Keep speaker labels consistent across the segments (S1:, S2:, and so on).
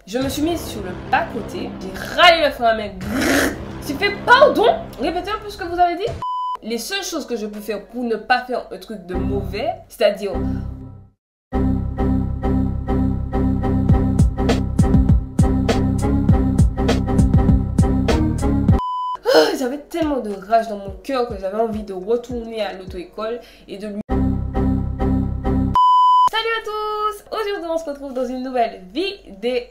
S1: Je me suis mise sur le bas-côté, j'ai râlé le frein à main. J'ai fait pardon. Répétez un peu ce que vous avez dit. Les seules choses que je peux faire pour ne pas faire un truc de mauvais, c'est-à-dire... J'avais tellement de rage dans mon cœur que j'avais envie de retourner à l'auto-école et de lui... Salut à tous! Aujourd'hui on se retrouve dans une nouvelle vidéo.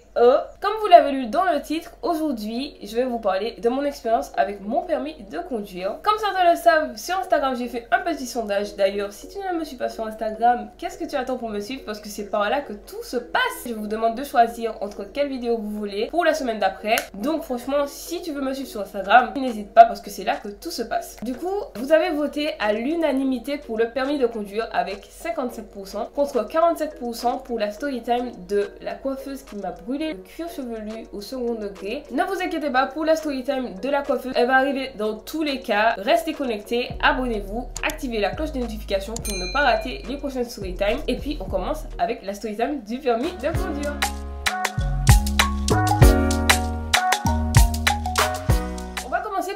S1: Comme vous l'avez lu dans le titre, aujourd'hui je vais vous parler de mon expérience avec mon permis de conduire. Comme certains le savent, sur Instagram j'ai fait un petit sondage. D'ailleurs, si tu ne me suis pas sur Instagram, qu'est-ce que tu attends pour me suivre? Parce que c'est par là que tout se passe. Je vous demande de choisir entre quelle vidéo vous voulez pour la semaine d'après. Donc franchement, si tu veux me suivre sur Instagram, n'hésite pas parce que c'est là que tout se passe. Du coup, vous avez voté à l'unanimité pour le permis de conduire avec 57% contre 47% pour la story time de la coiffeuse qui m'a brûlé le cuir chevelu au second degré. Ne vous inquiétez pas, pour la story time de la coiffeuse, elle va arriver dans tous les cas. Restez connectés, abonnez-vous, activez la cloche de notification pour ne pas rater les prochaines story time. Et puis on commence avec la story time du permis de conduire.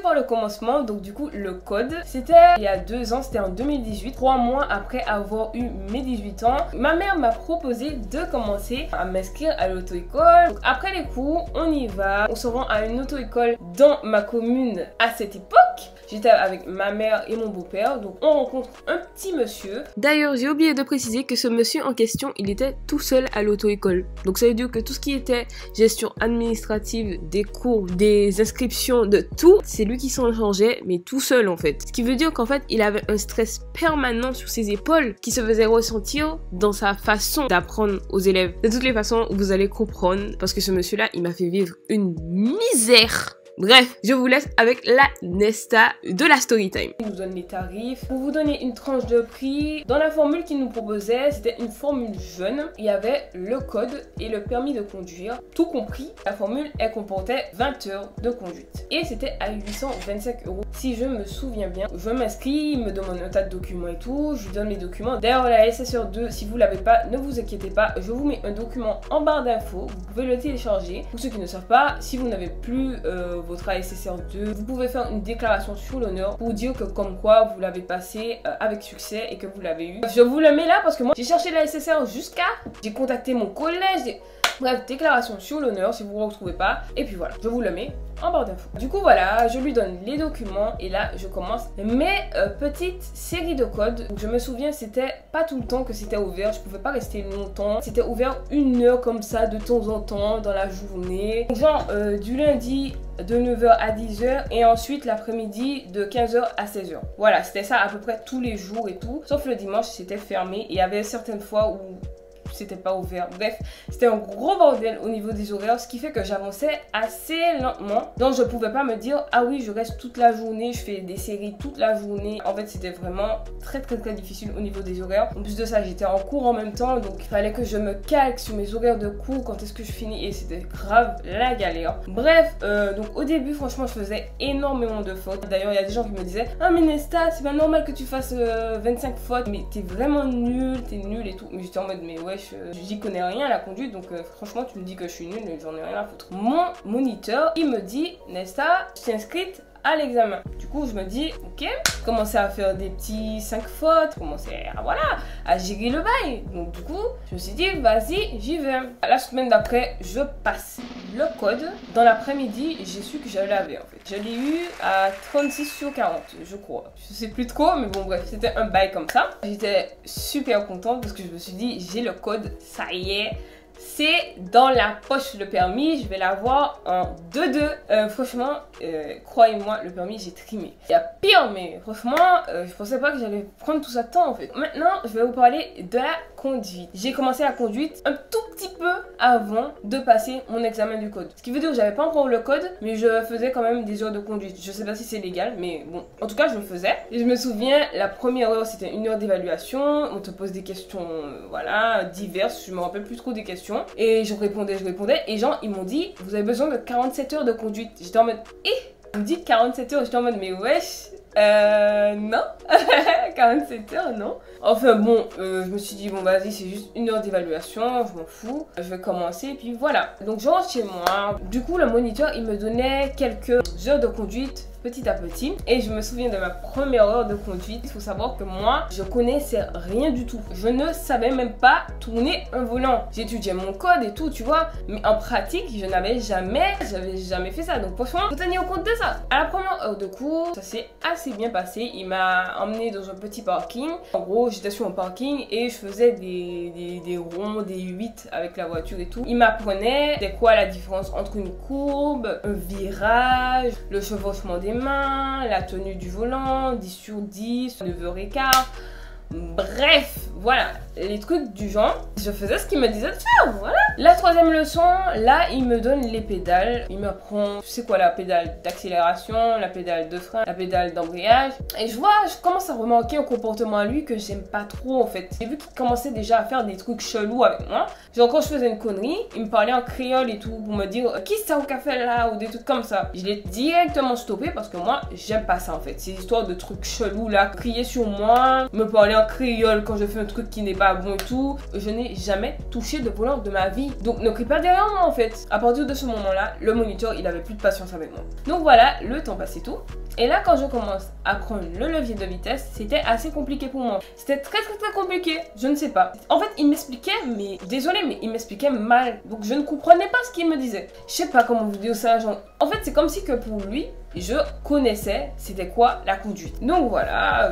S1: Par le commencement, donc du coup le code, c'était il y a 2 ans, c'était en 2018, 3 mois après avoir eu mes 18 ans. Ma mère m'a proposé de commencer à m'inscrire à l'auto-école. Après les cours, on y va, on se rend à une auto-école dans ma commune à cette époque. J'étais avec ma mère et mon beau-père, donc on rencontre un petit monsieur. D'ailleurs, j'ai oublié de préciser que ce monsieur en question, il était tout seul à l'auto-école. Donc ça veut dire que tout ce qui était gestion administrative, des cours, des inscriptions, de tout, c'est lui qui s'en chargeait, mais tout seul en fait. Ce qui veut dire qu'en fait, il avait un stress permanent sur ses épaules qui se faisait ressentir dans sa façon d'apprendre aux élèves. De toutes les façons, vous allez comprendre, parce que ce monsieur-là, il m'a fait vivre une misère. Bref, je vous laisse avec la Nesta de la Storytime. Il nous donne les tarifs. Pour vous donner une tranche de prix, dans la formule qu'il nous proposait, c'était une formule jeune. Il y avait le code et le permis de conduire, tout compris. La formule, elle comportait 20 heures de conduite. Et c'était à 825 €. Si je me souviens bien, je m'inscris, il me demande un tas de documents et tout. Je lui donne les documents. D'ailleurs, la SSR 2, si vous l'avez pas, ne vous inquiétez pas. Je vous mets un document en barre d'infos. Vous pouvez le télécharger. Pour ceux qui ne savent pas, si vous n'avez plus votre ASSR 2, vous pouvez faire une déclaration sur l'honneur pour dire que comme quoi vous l'avez passé avec succès et que vous l'avez eu. Je vous le mets là parce que moi j'ai cherché la SSR jusqu'à, j'ai contacté mon collège, bref, déclaration sur l'honneur si vous ne retrouvez pas. Et puis voilà, je vous le mets en barre d'infos. Du coup voilà, je lui donne les documents et là je commence mes petites séries de codes. Donc, je me souviens, c'était pas tout le temps que c'était ouvert, je pouvais pas rester longtemps. C'était ouvert 1 heure comme ça de temps en temps dans la journée. Genre du lundi de 9 h à 10 h et ensuite l'après-midi de 15 h à 16 h. Voilà, c'était ça à peu près tous les jours et tout. Sauf le dimanche, c'était fermé et il y avait certaines fois où c'était pas ouvert. Bref, c'était un gros bordel au niveau des horaires, ce qui fait que j'avançais assez lentement. Donc je pouvais pas me dire ah oui, je reste toute la journée, je fais des séries toute la journée. En fait, c'était vraiment très difficile au niveau des horaires. En plus de ça, j'étais en cours en même temps, donc il fallait que je me calque sur mes horaires de cours, quand est-ce que je finis, et c'était grave la galère. Bref, donc au début, franchement, je faisais énormément de fautes. D'ailleurs, il y a des gens qui me disaient ah mais Nesta, c'est pas normal que tu fasses 25 fautes, mais t'es vraiment nul, t'es nul et tout. Mais j'étais en mode mais ouais, j'y connais rien à la conduite, donc franchement tu me dis que je suis nulle, j'en ai rien à foutre. Mon moniteur, il me dit Nesta, je t'ai inscrite à l'examen. Du coup je me dis ok, je commençais à faire des petits 5 fautes, je commençais à, voilà, à gérer le bail. Donc du coup je me suis dit vas-y, j'y vais. La semaine d'après je passe le code. Dans l'après-midi j'ai su que je l'avais en fait. Je l'ai eu à 36/40 je crois. Je sais plus trop, mais bon bref, c'était un bail comme ça. J'étais super contente parce que je me suis dit j'ai le code, ça y est, c'est dans la poche le permis, je vais l'avoir en 2-2. Franchement, croyez-moi, le permis j'ai trimé. Il y a pire, mais franchement, je pensais pas que j'allais prendre tout ça de temps en fait. Maintenant, je vais vous parler de la conduite. J'ai commencé la conduite un tout petit peu avant de passer mon examen du code. Ce qui veut dire que j'avais pas encore le code, mais je faisais quand même des heures de conduite. Je sais pas si c'est légal, mais bon, en tout cas, je le faisais. Et je me souviens, la première heure, c'était 1 heure d'évaluation. On te pose des questions, voilà, diverses. Je me rappelle plus trop des questions. Et je répondais. Et genre, ils m'ont dit, vous avez besoin de 47 heures de conduite. J'étais en mode, vous me dites 47 heures. J'étais en mode, mais wesh, Non. 47 heures, non. Enfin bon, je me suis dit, bon vas-y, c'est juste 1 heure d'évaluation, je m'en fous. Je vais commencer, et puis voilà. Donc je rentre chez moi. Du coup, le moniteur, il me donnait quelques heures de conduite petit à petit. Et je me souviens de ma première heure de conduite. Il faut savoir que moi, je connaissais rien du tout. Je ne savais même pas tourner un volant. J'étudiais mon code et tout, tu vois. Mais en pratique, je n'avais jamais fait ça. Donc franchement, faut tenir compte de ça. À la première heure de cours, ça s'est assez bien passé. Il m'a emmené dans un petit parking. En gros, j'étais sur un parking et je faisais des ronds, des 8 avec la voiture et tout. Il m'apprenait c'est quoi la différence entre une courbe, un virage, le chevauchement des mains, la tenue du volant, 10 sur 10, 9h15. Bref, voilà, les trucs du genre. Je faisais ce qu'il me disait de faire, voilà. La troisième leçon, là, il me donne les pédales. Il m'apprend, c'est quoi la pédale d'accélération, la pédale de frein, la pédale d'embrayage. Et je commence à remarquer un comportement à lui que j'aime pas trop, en fait. J'ai vu qu'il commençait déjà à faire des trucs chelous avec moi. Genre, quand je faisais une connerie, il me parlait en créole et tout pour me dire qui c'est au café là, ou des trucs comme ça. Je l'ai directement stoppé parce que moi, j'aime pas ça, en fait. Ces histoires de trucs chelous là, crier sur moi, me parler en créole quand je fais un truc qui n'est pas bon et tout. Je n'ai jamais touché de volant de ma vie. Donc ne crie pas derrière moi, en fait. À partir de ce moment-là, le moniteur, il avait plus de patience avec moi. Donc voilà, le temps passait tout. Et là, quand je commence à prendre le levier de vitesse, c'était assez compliqué pour moi. C'était très compliqué. Je ne sais pas. En fait, il m'expliquait, mais désolé, mais il m'expliquait mal. Donc je ne comprenais pas ce qu'il me disait. Je sais pas comment vous dire ça, genre. En fait, c'est comme si que pour lui, je connaissais c'était quoi la conduite. Donc voilà,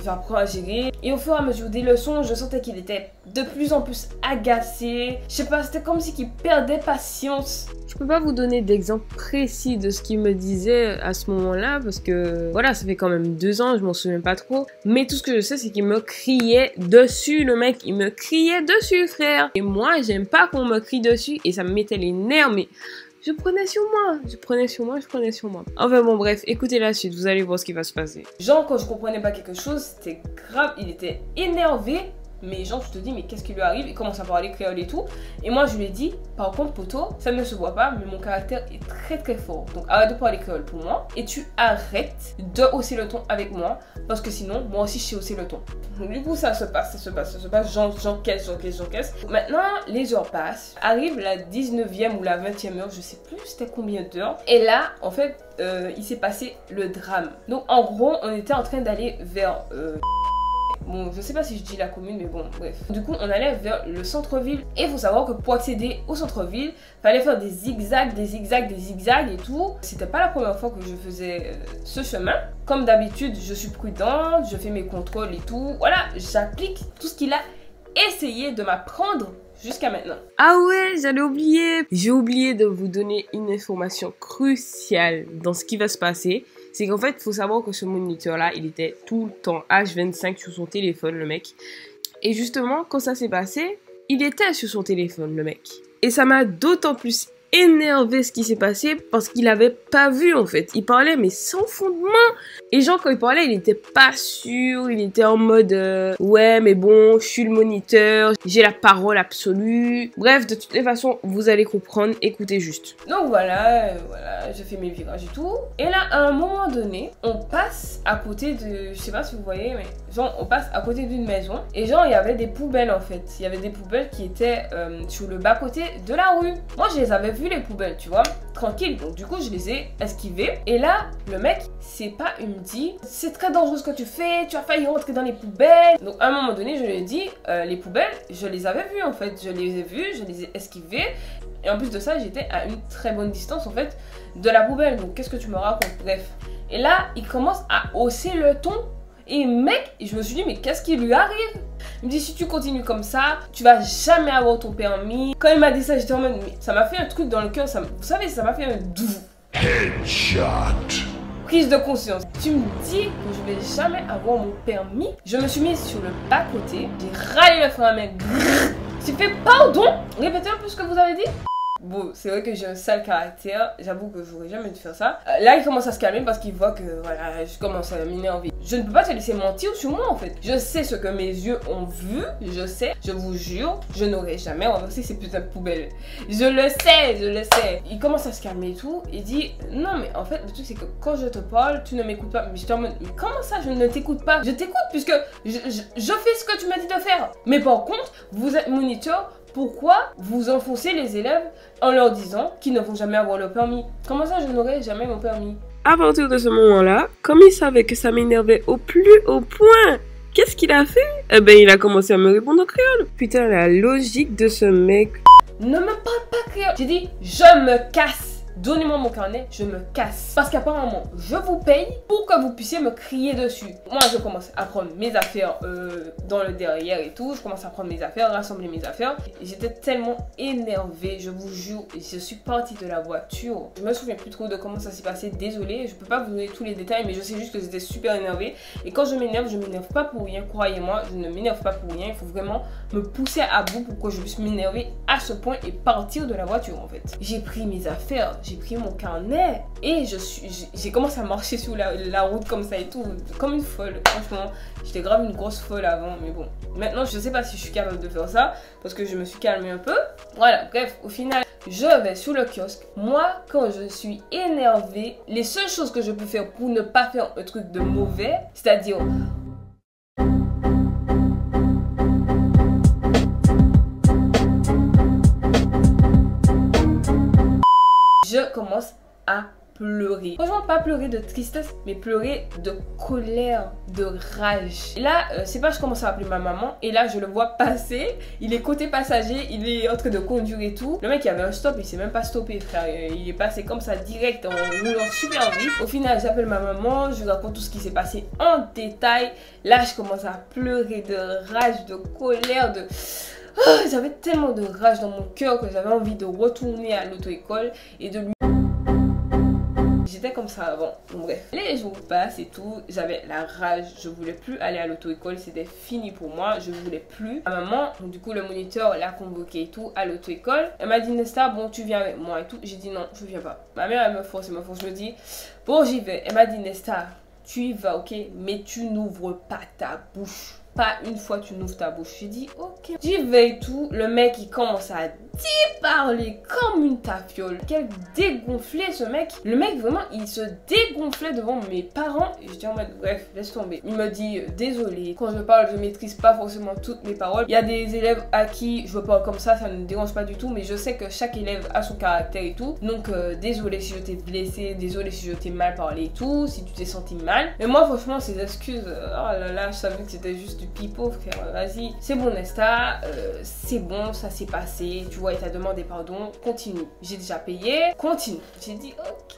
S1: j'apprends à gérer. Et au fur et à mesure des leçons, je sentais qu'il était de plus en plus agacé. Je sais pas, c'était comme si qu'il perdait patience.
S2: Je peux pas vous donner d'exemple précis de ce qu'il me disait à ce moment-là parce que voilà, ça fait quand même 2 ans, je m'en souviens pas trop. Mais tout ce que je sais, c'est qu'il me criait dessus, le mec, il me criait dessus, frère. Et moi, j'aime pas qu'on me crie dessus et ça me mettait les nerfs, mais je prenais sur moi. Enfin bon, bref, écoutez la suite, vous allez voir ce qui va se passer.
S1: Genre, quand je comprenais pas quelque chose, c'était grave, il était énervé. Mais genre, je te dis, mais qu'est-ce qui lui arrive? Il commence à parler créole et tout. Et moi, je lui ai dit, par contre, poto, ça ne se voit pas, mais mon caractère est très fort. Donc, arrête de parler créole pour moi. Et tu arrêtes de hausser le ton avec moi. Parce que sinon, moi aussi, je sais hausser le ton. Donc, du coup, ça se passe. J'encaisse. Maintenant, les heures passent. Arrive la 19e ou la 20e heure, je sais plus c'était combien d'heures. Et là, en fait, il s'est passé le drame. Donc, en gros, on était en train d'aller vers... Bon, je sais pas si je dis la commune, mais bon, bref. Du coup, on allait vers le centre-ville. Et il faut savoir que pour accéder au centre-ville, fallait faire des zigzags et tout. C'était pas la première fois que je faisais ce chemin. Comme d'habitude, je suis prudente, je fais mes contrôles et tout. Voilà, j'applique tout ce qu'il a essayé de m'apprendre jusqu'à maintenant.
S2: Ah ouais, j'allais oublier. J'ai oublié de vous donner une information cruciale dans ce qui va se passer. C'est qu'en fait, il faut savoir que ce moniteur-là, il était tout le temps H24 sur son téléphone, le mec. Et justement, quand ça s'est passé, il était sur son téléphone, le mec. Et ça m'a d'autant plus énervé ce qui s'est passé parce qu'il avait pas vu, en fait. Il parlait, mais sans fondement. Et genre, quand il parlait, il était pas sûr. Il était en mode, ouais, mais bon, je suis le moniteur. J'ai la parole absolue. Bref, de toutes les façons, vous allez comprendre. Écoutez juste.
S1: Donc voilà, je fais mes virages et tout. Et là, à un moment donné, on passe à côté de... Je sais pas si vous voyez, mais genre, on passe à côté d'une maison. Et genre, il y avait des poubelles, en fait. Il y avait des poubelles qui étaient sur le bas-côté de la rue. Moi, je les avais vues, les poubelles, tu vois, tranquille. Donc du coup, je les ai esquivées. Et là, le mec, c'est pas, il me dit, c'est très dangereux ce que tu fais, tu as failli rentrer dans les poubelles. Donc à un moment donné, je lui ai dit, les poubelles, je les avais vues, en fait. Je les ai vues, je les ai esquivées. Et en plus de ça, j'étais à une très bonne distance, en fait, de la poubelle. Donc qu'est-ce que tu me racontes? Bref. Et là, il commence à hausser le ton. Et mec, je me suis dit, mais qu'est-ce qui lui arrive? Il me dit, si tu continues comme ça, tu vas jamais avoir ton permis. Quand il m'a dit ça, j'étais en mode, mais ça m'a fait un truc dans le cœur. Vous savez, ça m'a fait un doux. Headshot. Prise de conscience. Tu me dis que je vais jamais avoir mon permis. Je me suis mise sur le bas-côté. J'ai râlé le frein à main. Tu fais pardon? Répétez un peu ce que vous avez dit. bon, c'est vrai que j'ai un sale caractère, j'avoue que j'aurais jamais dû faire ça. Là, il commence à se calmer parce qu'il voit que, voilà, je commence à m'énerver. Je ne peux pas te laisser mentir sur moi, en fait. Je sais ce que mes yeux ont vu, je sais, je vous jure, je n'aurais jamais renversé ces putains de poubelles. Je le sais, je le sais. Il commence à se calmer et tout, il dit, non, mais en fait, le truc, c'est que quand je te parle, tu ne m'écoutes pas. Mais je te demande, mais comment ça, je ne t'écoute pas? Je t'écoute puisque je fais ce que tu m'as dit de faire. Mais par contre, vous êtes moniteur. Pourquoi vous enfoncez les élèves en leur disant qu'ils ne vont jamais avoir le permis? Comment ça, je n'aurai jamais mon permis?
S2: À partir de ce moment-là, comme il savait que ça m'énervait au plus haut point, qu'est-ce qu'il a fait? Eh ben, il a commencé à me répondre en créole. Putain, la logique de ce mec.
S1: Ne me parle pas créole. J'ai dit, je me casse. Donnez-moi mon carnet, je me casse. Parce qu'apparemment, je vous paye pour que vous puissiez me crier dessus. Moi, je commence à prendre mes affaires dans le derrière et tout. Je commence à prendre mes affaires, rassembler mes affaires. J'étais tellement énervée, je vous jure. Je suis partie de la voiture. Je me souviens plus trop de comment ça s'est passé. Désolée, je peux pas vous donner tous les détails, mais je sais juste que j'étais super énervée. Et quand je m'énerve pas pour rien. Croyez-moi, je ne m'énerve pas pour rien. Il faut vraiment me pousser à bout pour que je puisse m'énerver à ce point et partir de la voiture, en fait. J'ai pris mes affaires. J'ai pris mon carnet et j'ai commencé à marcher sur la route comme ça et tout, comme une folle. Franchement, j'étais grave une grosse folle avant, mais bon. Maintenant, je sais pas si je suis capable de faire ça parce que je me suis calmée un peu. Voilà, bref, au final, je vais sur le kiosque. Moi, quand je suis énervée, les seules choses que je peux faire pour ne pas faire un truc de mauvais, c'est-à-dire... je commence à pleurer. Franchement, pas pleurer de tristesse, mais pleurer de colère, de rage. Et là, c'est pas je commence à appeler ma maman, et là, je le vois passer. Il est côté passager, il est en train de conduire et tout. Le mec, il avait un stop, il s'est même pas stoppé, frère. Il est passé comme ça, direct, en roulant super vite. Au final, j'appelle ma maman, je lui raconte tout ce qui s'est passé en détail. Là, je commence à pleurer de rage, de colère, de... Oh, j'avais tellement de rage dans mon cœur que j'avais envie de retourner à l'auto-école et de lui... J'étais comme ça avant. Bon, bref. Les jours passent et tout. J'avais la rage. Je voulais plus aller à l'auto-école. C'était fini pour moi. Je voulais plus. Ma maman, donc, du coup, le moniteur l'a convoqué et tout à l'auto-école. Elle m'a dit, Nesta, bon, tu viens avec moi et tout. J'ai dit non, je viens pas. Ma mère, elle me force, Je me dis, bon, j'y vais. Elle m'a dit, Nesta, tu y vas, ok, mais tu n'ouvres pas ta bouche. Pas une fois tu n'ouvres ta bouche. J'ai dit ok. J'y vais et tout. Le mec il commence à parler comme une tafiole. Quel dégonflé ce mec. Le mec vraiment il se dégonflait devant mes parents. Et j'étais en mode bref laisse tomber. Il me dit désolé. Quand je parle je maîtrise pas forcément toutes mes paroles. Il y a des élèves à qui je parle comme ça ne me dérange pas du tout. Mais je sais que chaque élève a son caractère et tout. Donc désolé si je t'ai blessé. Désolé si je t'ai mal parlé et tout. Si tu t'es senti mal. Mais moi franchement ces excuses. Oh là là je savais que c'était juste du pipeau frère, vas-y, c'est bon Nesta, c'est bon, ça s'est passé, tu vois, il t'a demandé pardon, continue. J'ai déjà payé, continue. J'ai dit ok,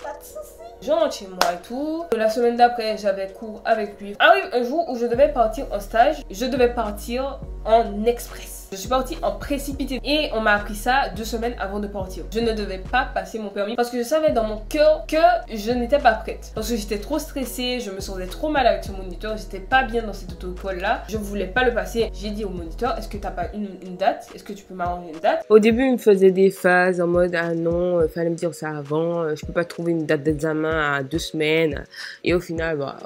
S1: pas de soucis. Je rentre chez moi et tout. La semaine d'après, j'avais cours avec lui. Arrive un jour où je devais partir en stage, je devais partir en express. Je suis partie en précipité et on m'a appris ça 2 semaines avant de partir. Je ne devais pas passer mon permis parce que je savais dans mon cœur que je n'étais pas prête. Parce que j'étais trop stressée, je me sentais trop mal avec ce moniteur, j'étais pas bien dans cette auto-école là. Je voulais pas le passer. J'ai dit au moniteur, est-ce que t'as pas une date? Est-ce que tu peux m'arranger une date?
S2: Au début, il me faisait des phases en mode ah non, fallait me dire ça avant, je peux pas trouver une date d'examen à 2 semaines. Et au final, bah...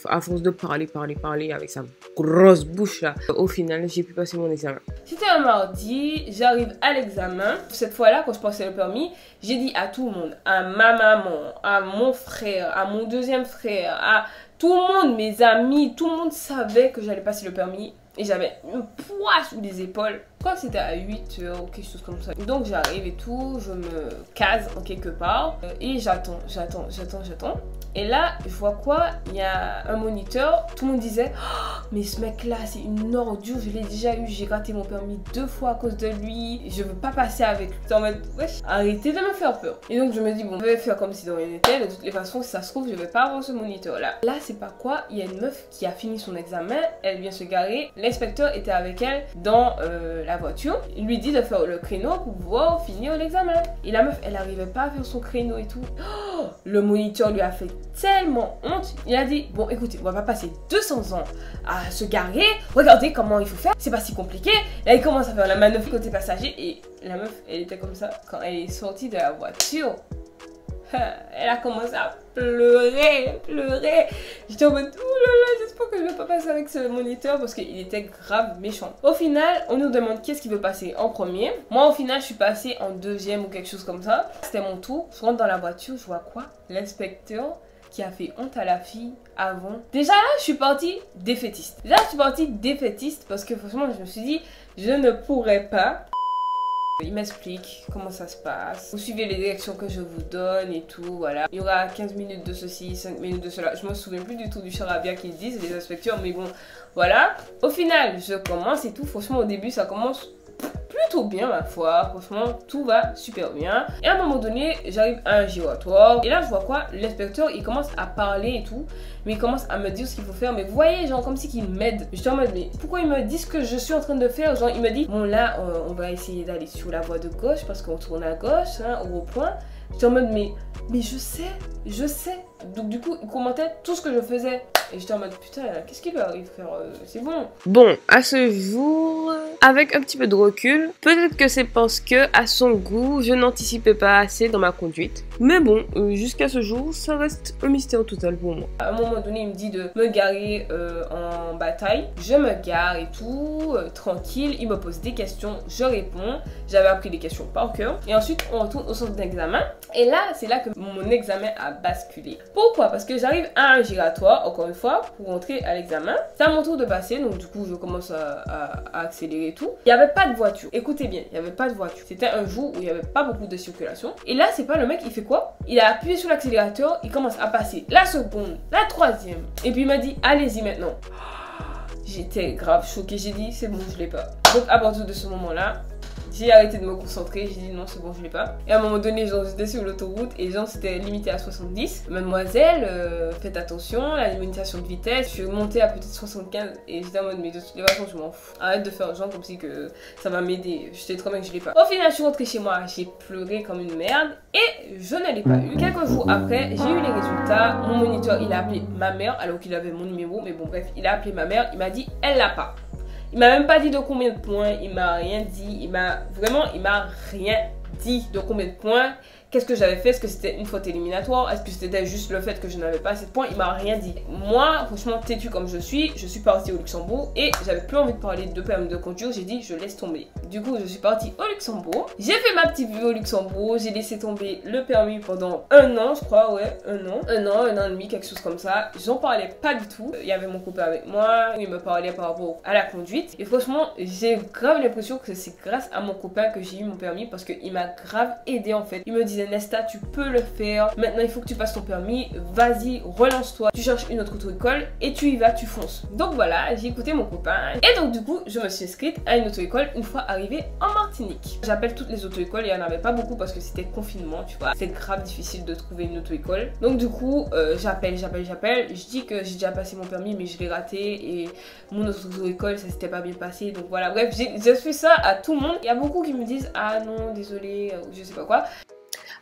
S2: à force de parler avec sa grosse bouche là, au final j'ai pu passer mon examen.
S1: C'était un mardi, j'arrive à l'examen. Cette fois-là, quand je passais le permis, j'ai dit à tout le monde, à ma maman, à mon frère, à mon deuxième frère, à tout le monde, mes amis, tout le monde savait que j'allais passer le permis. Et j'avais un poids sous les épaules. Je crois que c'était à 8 h ou quelque chose comme ça. Donc j'arrive et tout, je me case en quelque part. Et j'attends. Et là, je vois quoi? Il y a un moniteur. Tout le monde disait oh, mais ce mec là c'est une ordure, je l'ai déjà eu, j'ai raté mon permis 2 fois à cause de lui. Je veux pas passer avec lui. En mode wesh, arrêtez de me faire peur. Et donc je me dis bon, je vais faire comme si de rien n'était. De toutes les façons, si ça se trouve, je vais pas avoir ce moniteur là. Là, c'est pas quoi? Il y a une meuf qui a fini son examen, elle vient se garer. L'inspecteur était avec elle dans la voiture. Il lui dit de faire le créneau pour pouvoir finir l'examen. Et la meuf, elle arrivait pas à faire son créneau et tout. Oh, le moniteur lui a fait tellement honte. Il a dit, bon écoutez, on va pas passer 200 ans à se garer. Regardez comment il faut faire, c'est pas si compliqué. Là, il commence à faire la manœuvre côté passager et la meuf, elle était comme ça quand elle est sortie de la voiture. Elle a commencé à pleurer. J'étais en mode, oh là là, j'espère que je vais pas passer avec ce moniteur parce qu'il était grave méchant. Au final, on nous demande qu'est-ce qui veut passer en premier. Moi, au final, je suis passée en deuxième ou quelque chose comme ça. C'était mon tour. Je rentre dans la voiture, je vois quoi? L'inspecteur qui a fait honte à la fille avant. Déjà là, je suis partie défaitiste. Parce que franchement, je me suis dit, je ne pourrais pas. Il m'explique comment ça se passe. Vous suivez les directions que je vous donne et tout, voilà. Il y aura 15 minutes de ceci, 5 minutes de cela. Je me souviens plus du tout du charabia qu'ils disent, les inspecteurs, mais bon, voilà. Au final, je commence et tout. Franchement, au début, ça commence plutôt bien, ma foi. Franchement, tout va super bien. Et à un moment donné, j'arrive à un giratoire. Et là, je vois quoi? L'inspecteur, il commence à parler et tout. Mais il commence à me dire ce qu'il faut faire. Mais vous voyez, genre, comme si qu'il m'aide. J'étais en mode, mais pourquoi il me dit ce que je suis en train de faire? Genre, il me dit, bon, là, on va essayer d'aller sur la voie de gauche parce qu'on tourne à gauche, hein, au rond-point. J'étais en mode, mais je sais. Donc, du coup, il commentait tout ce que je faisais. Et j'étais en mode, putain, qu'est-ce qu'il lui arrive de faire? C'est bon.
S2: Bon, à ce jour, avec un petit peu de recul, peut-être que c'est parce que, à son goût, je n'anticipais pas assez dans ma conduite. Mais bon, jusqu'à ce jour, ça reste un mystère total pour moi.
S1: À un moment donné, il me dit de me garer en bataille. Je me gare et tout, tranquille. Il me pose des questions, je réponds. J'avais appris des questions par cœur. Et ensuite, on retourne au centre d'examen. Et là, c'est là que mon examen a basculé. Pourquoi? Parce que j'arrive à un giratoire, encore une fois, pour rentrer à l'examen. C'est à mon tour de passer, donc du coup, je commence à accélérer et tout. Il n'y avait pas de voiture. Écoutez bien, il n'y avait pas de voiture. C'était un jour où il n'y avait pas beaucoup de circulation. Et là, c'est pas le mec, il fait quoi? Il a appuyé sur l'accélérateur, il commence à passer la seconde, la troisième. Et puis il m'a dit, allez-y maintenant. J'étais grave choquée, j'ai dit, c'est bon, je l'ai pas. Donc à partir de ce moment-là, j'ai arrêté de me concentrer, j'ai dit non c'est bon je l'ai pas. Et à un moment donné genre j'étais sur l'autoroute et genre c'était limité à 70. Mademoiselle, faites attention, la limitation de vitesse, je suis montée à peut-être 75 et j'étais en mode mais de toute façon je m'en fous. Arrête de faire genre comme si que ça va m'aider, je sais très bien que je l'ai pas. Au final je suis rentrée chez moi, j'ai pleuré comme une merde et je ne l'ai pas eu. Quelques jours après j'ai eu les résultats, mon moniteur il a appelé ma mère alors qu'il avait mon numéro mais bon bref il a appelé ma mère, il m'a dit elle l'a pas. Il m'a même pas dit de combien de points, il m'a rien dit, il m'a rien dit de combien de points. Qu'est-ce que j'avais fait? Est-ce que c'était une faute éliminatoire? Est-ce que c'était juste le fait que je n'avais pas assez de points? Il m'a rien dit. Moi, franchement, têtue comme je suis partie au Luxembourg et j'avais plus envie de parler de permis de conduire. J'ai dit, je laisse tomber. Du coup, je suis partie au Luxembourg. J'ai fait ma petite vie au Luxembourg. J'ai laissé tomber le permis pendant un an, je crois, ouais, un an et demi, quelque chose comme ça. J'en parlais pas du tout. Il y avait mon copain avec moi. Il me parlait par rapport à la conduite. Et franchement, j'ai grave l'impression que c'est grâce à mon copain que j'ai eu mon permis parce qu'il m'a grave aidé en fait. Il me disait, Nesta, tu peux le faire. Maintenant, il faut que tu passes ton permis. Vas-y, relance-toi. Tu cherches une autre auto-école et tu y vas, tu fonces. Donc voilà, j'ai écouté mon copain. Et donc du coup, je me suis inscrite à une auto-école une fois arrivée en Martinique. J'appelle toutes les auto-écoles. Il n'y en avait pas beaucoup parce que c'était confinement, tu vois. C'est grave difficile de trouver une auto-école. Donc du coup, j'appelle. Je dis que j'ai déjà passé mon permis, mais je l'ai raté. Et mon auto-école, ça s'était pas bien passé. Donc voilà, bref, j'ai fait ça à tout le monde. Il y a beaucoup qui me disent, ah non, désolé, ou je sais pas quoi.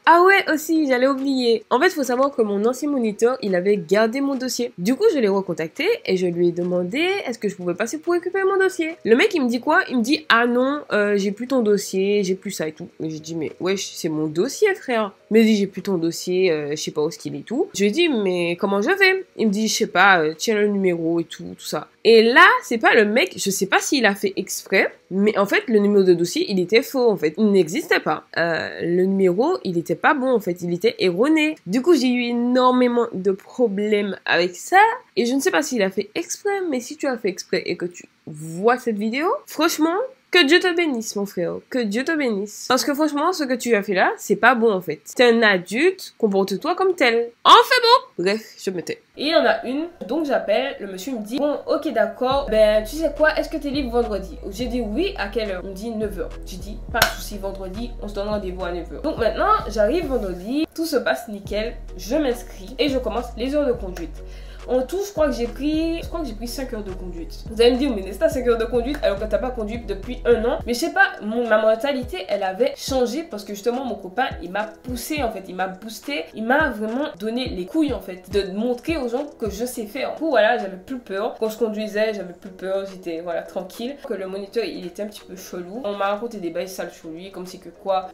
S2: Ah ouais, aussi, j'allais oublier. En fait, il faut savoir que mon ancien moniteur, il avait gardé mon dossier. Du coup, je l'ai recontacté et je lui ai demandé est-ce que je pouvais passer pour récupérer mon dossier. Le mec, il me dit quoi? Il me dit ah non, j'ai plus ton dossier, j'ai plus ça et tout. Et j'ai dit mais wesh, c'est mon dossier, frère. Il me dit j'ai plus ton dossier, je sais pas où est-ce qu'il est et tout. Je lui ai dit mais comment je fais? Il me dit je sais pas, tiens le numéro et tout ça. Et là, c'est pas le mec, je sais pas s'il a fait exprès, mais en fait, le numéro de dossier, il était faux, en fait. Il n'existait pas. Le numéro, il était pas bon, en fait. Il était erroné. Du coup, j'ai eu énormément de problèmes avec ça. Et je ne sais pas s'il a fait exprès, mais si tu as fait exprès et que tu vois cette vidéo, franchement, que Dieu te bénisse, mon frère. Que Dieu te bénisse. Parce que franchement, ce que tu as fait là, c'est pas bon, en fait. T'es un adulte, comporte-toi comme tel. Enfin bon. Bref, je me tais.
S1: Et il y en a une, donc j'appelle, le monsieur me dit bon ok d'accord, ben tu sais quoi, est-ce que t'es libre vendredi? J'ai dit oui, à quelle heure? Il me dit 9h. J'ai dit pas de souci, vendredi, on se donne rendez-vous à 9h. Donc maintenant, j'arrive vendredi, tout se passe nickel, je m'inscris et je commence les heures de conduite. En tout, je crois que j'ai pris 5 heures de conduite. Vous allez me dire, mais Nesta, 5 heures de conduite alors que t'as pas conduit depuis 1 an. Mais je sais pas, ma mentalité, elle avait changé parce que justement, mon copain, il m'a poussé en fait, il m'a boosté, il m'a vraiment donné les couilles en fait, de montrer aux gens que je sais faire. Du coup, voilà, j'avais plus peur. Quand je conduisais, j'avais plus peur, j'étais voilà, tranquille. Que le moniteur, il était un petit peu chelou. On m'a raconté des bails sales sur lui, comme si que quoi,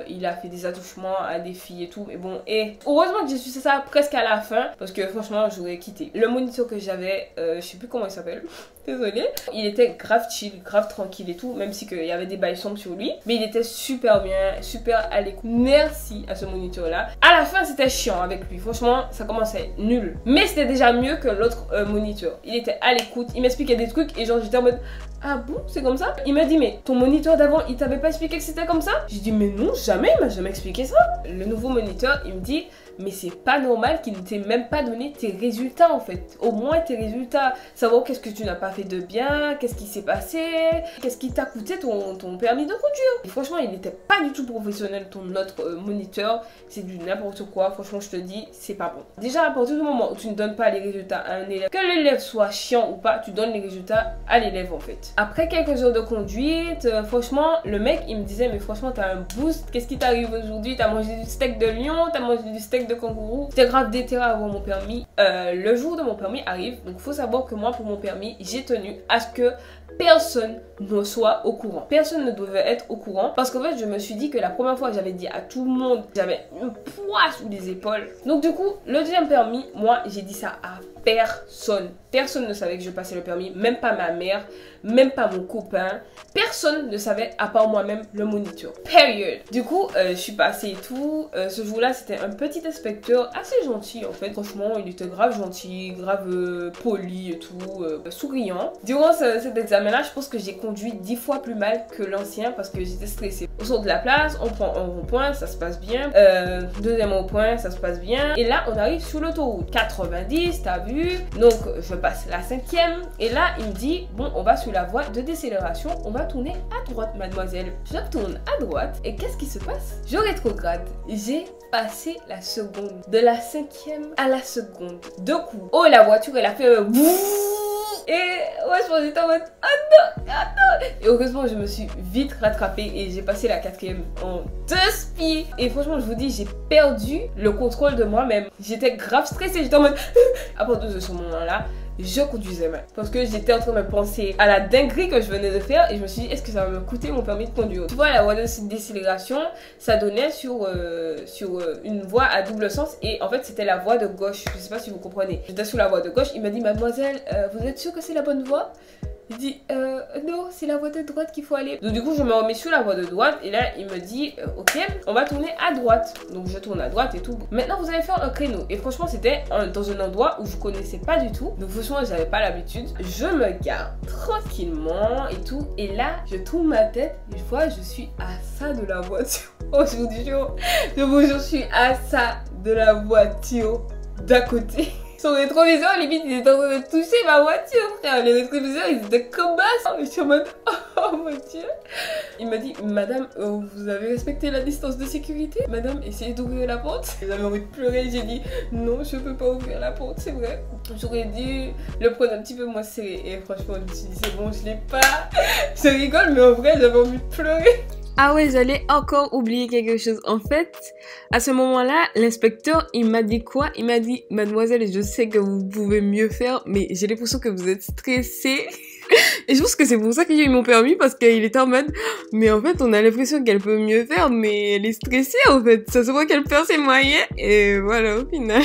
S1: il a fait des attouchements à des filles et tout. Mais bon, et heureusement que j'ai su ça presque à la fin parce que franchement, j'aurais quitté. Le moniteur que j'avais, je sais plus comment il s'appelle. Désolée. Il était grave chill, grave tranquille et tout, même si qu'il y avait des bails sombres sur lui. Mais il était super bien, super à l'écoute. Merci à ce moniteur-là. À la fin, c'était chiant avec lui. Franchement, ça commençait nul. Mais c'était déjà mieux que l'autre moniteur. Il était à l'écoute, il m'expliquait des trucs et genre j'étais en mode ah bon, c'est comme ça? Il m'a dit mais ton moniteur d'avant, il t'avait pas expliqué que c'était comme ça? J'ai dit mais non, jamais, il m'a jamais expliqué ça. Le nouveau moniteur, il me dit mais c'est pas normal qu'il ne t'ait même pas donné tes résultats en fait. Au moins tes résultats. Savoir qu'est-ce que tu n'as pas fait de bien, qu'est-ce qui s'est passé, qu'est-ce qui t'a coûté ton permis de conduire. Et franchement, il n'était pas du tout professionnel, ton autre moniteur. C'est du n'importe quoi. Franchement, je te dis, c'est pas bon. Déjà, à partir du moment où tu ne donnes pas les résultats à un élève, que l'élève soit chiant ou pas, tu donnes les résultats à l'élève en fait. Après quelques heures de conduite, franchement, le mec, il me disait, mais franchement, t'as un boost. Qu'est-ce qui t'arrive aujourd'hui? T'as mangé du steak de lion, t'as mangé du steak de kangourou. J'étais grave déterré à avoir mon permis. Le jour de mon permis arrive, donc faut savoir que moi pour mon permis j'ai tenu à ce que personne ne soit au courant. Personne ne devait être au courant parce qu'en fait je me suis dit que la première fois j'avais dit à tout le monde, j'avais un poids sous les épaules. Donc du coup le deuxième permis, moi j'ai dit ça à personne. Personne ne savait que je passais le permis, même pas ma mère, même pas mon copain. Personne ne savait à part moi-même, le moniteur. Period. Du coup, je suis passée et tout. Ce jour-là, c'était un petit inspecteur assez gentil en fait. Franchement, il était grave gentil, grave poli et tout, souriant. Durant cet examen-là, je pense que j'ai conduit 10 fois plus mal que l'ancien parce que j'étais stressée. Au sort de la place, on prend un rond-point, ça se passe bien. Deuxième rond-point, ça se passe bien. Et là, on arrive sur l'autoroute. 90, t'as vu? Donc, je passe la 5e. Et là, il me dit, bon, on va sur la voie de décélération. On va tourner à droite, mademoiselle. Je tourne à droite. Et qu'est-ce qui se passe? Je rétrograde. J'ai passé la seconde. De la 5e à la seconde. Deux coups. Oh, la voiture, elle a fait un bouh. Et ouais, je pensais en mode ah non. Et heureusement, je me suis vite rattrapée et j'ai passé la 4e en 2 spies. Et franchement, je vous dis, j'ai perdu le contrôle de moi-même. J'étais grave stressée. J'étais en mode à partir de ce moment-là, je conduisais mal. Parce que j'étais en train de penser à la dinguerie que je venais de faire. Et je me suis dit, est-ce que ça va me coûter mon permis de conduire? Tu vois, la voie de décélération, ça donnait sur une voie à double sens. Et en fait, c'était la voie de gauche. Je sais pas si vous comprenez. J'étais sur la voie de gauche. Il m'a dit, mademoiselle, vous êtes sûre que c'est la bonne voie? Il dit non, c'est la voie de droite qu'il faut aller. Donc du coup je me remets sur la voie de droite et là il me dit ok, on va tourner à droite. Donc je tourne à droite et tout. Maintenant vous allez faire un créneau. Et franchement c'était dans un endroit où je connaissais pas du tout. Donc franchement j'avais pas l'habitude. Je me gare tranquillement et tout. Et là je tourne ma tête et je vois je suis à ça de la voiture. Aujourd'hui je vous jure je suis à ça de la voiture d'à côté. Son rétroviseur, limite, il était en train de toucher ma voiture, frère. Les rétroviseurs, ils étaient comme ça. Je suis en mode, oh mon dieu. Il m'a dit, madame, vous avez respecté la distance de sécurité? Madame, essayez d'ouvrir la porte. J'avais envie de pleurer. J'ai dit, non, je peux pas ouvrir la porte, c'est vrai. J'aurais dû le prendre un petit peu moins serré. Et franchement, je me suis dit, c'est bon, je l'ai pas. Je rigole, mais en vrai, j'avais envie de pleurer.
S2: Ah ouais, j'allais encore oublier quelque chose. En fait, à ce moment-là, l'inspecteur, il m'a dit quoi? Il m'a dit, mademoiselle, je sais que vous pouvez mieux faire, mais j'ai l'impression que vous êtes stressée. Et je pense que c'est pour ça que j'ai eu mon permis, parce qu'il était en mode, mais en fait, on a l'impression qu'elle peut mieux faire, mais elle est stressée, en fait. Ça se voit qu'elle perd ses moyens. Et voilà, au final.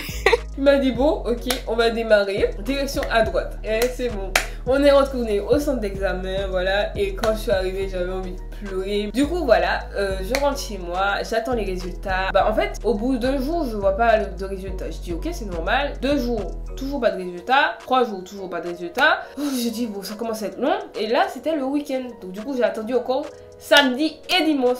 S1: Il m'a dit, bon, ok, on va démarrer. Direction à droite. Et c'est bon. On est retourné au centre d'examen, voilà. Et quand je suis arrivée, j'avais envie de pleurer. Du coup, voilà, je rentre chez moi, j'attends les résultats. Bah, en fait, au bout d'1 jour, je vois pas de résultats. Je dis, ok, c'est normal. 2 jours, toujours pas de résultats. 3 jours, toujours pas de résultats. Je dis, bon, ça commence à être long. Et là, c'était le week-end. Donc, du coup, j'ai attendu encore samedi et dimanche.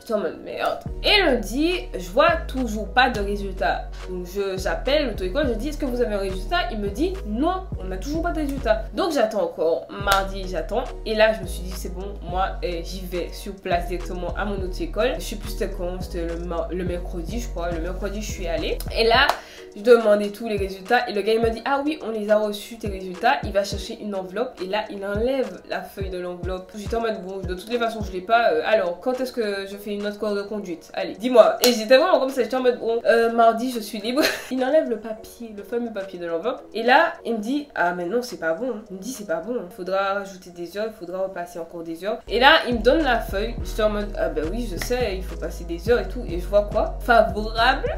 S1: J'étais en mode merde. Et lundi, je vois toujours pas de résultat. Donc j'appelle l'auto-école, je dis est-ce que vous avez un résultat? Il me dit non, on n'a toujours pas de résultat. Donc j'attends encore. Mardi, j'attends. Et là, je me suis dit c'est bon, moi j'y vais sur place directement à mon auto-école. Je sais plus c'était quand, c'était le mercredi, je crois. Le mercredi, je suis allée. Et là, je demandais tous les résultats et le gars il m'a dit ah oui on les a reçus tes résultats. Il va chercher une enveloppe et là il enlève la feuille de l'enveloppe. J'étais en mode bon de toutes les façons je l'ai pas, alors quand est-ce que je fais une autre cours de conduite? Allez dis-moi. Et j'étais vraiment comme ça, j'étais en mode bon mardi je suis libre. Il enlève le papier, le fameux papier de l'enveloppe et là il me dit ah mais non c'est pas bon. Il me dit c'est pas bon, il faudra rajouter des heures, il faudra repasser encore des heures. Et là il me donne la feuille, j'étais en mode ah bah oui je sais il faut passer des heures et tout et je vois quoi? Favorable.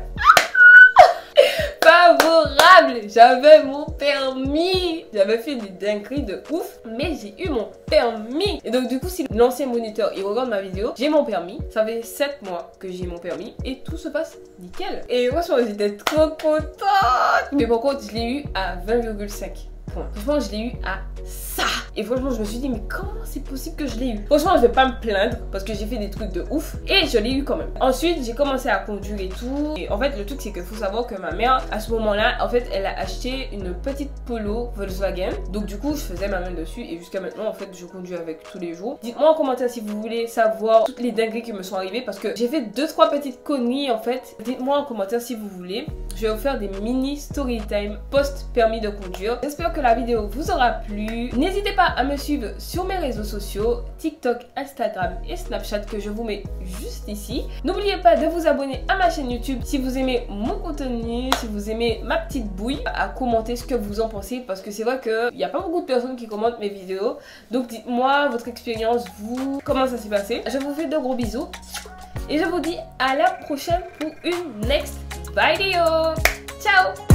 S1: Favorable, j'avais mon permis. J'avais fait des dingueries de ouf, mais j'ai eu mon permis. Et donc du coup si l'ancien moniteur il regarde ma vidéo, j'ai mon permis. Ça fait 7 mois que j'ai mon permis et tout se passe nickel. Et franchement j'étais trop contente. Mais par contre je l'ai eu à 20,5 points. Franchement je l'ai eu à ça. Et franchement je me suis dit mais comment c'est possible que je l'ai eu? Franchement je vais pas me plaindre parce que j'ai fait des trucs de ouf et je l'ai eu quand même. Ensuite j'ai commencé à conduire et tout. Et en fait le truc c'est qu'il faut savoir que ma mère à ce moment là en fait elle a acheté une petite Polo Volkswagen. Donc du coup je faisais ma main dessus et jusqu'à maintenant en fait je conduis avec tous les jours. Dites-moi en commentaire si vous voulez savoir toutes les dingueries qui me sont arrivées parce que j'ai fait 2-3 petites conneries en fait. Dites-moi en commentaire si vous voulez. Je vais vous faire des mini story time post permis de conduire. J'espère que la vidéo vous aura plu. N'hésitez pas à me suivre sur mes réseaux sociaux, TikTok, Instagram et Snapchat que je vous mets juste ici. N'oubliez pas de vous abonner à ma chaîne YouTube si vous aimez mon contenu, si vous aimez ma petite bouille, à commenter ce que vous en pensez parce que c'est vrai qu'il n'y a pas beaucoup de personnes qui commentent mes vidéos. Donc dites-moi votre expérience, vous, comment ça s'est passé. Je vous fais de gros bisous et je vous dis à la prochaine pour une next vidéo. Ciao!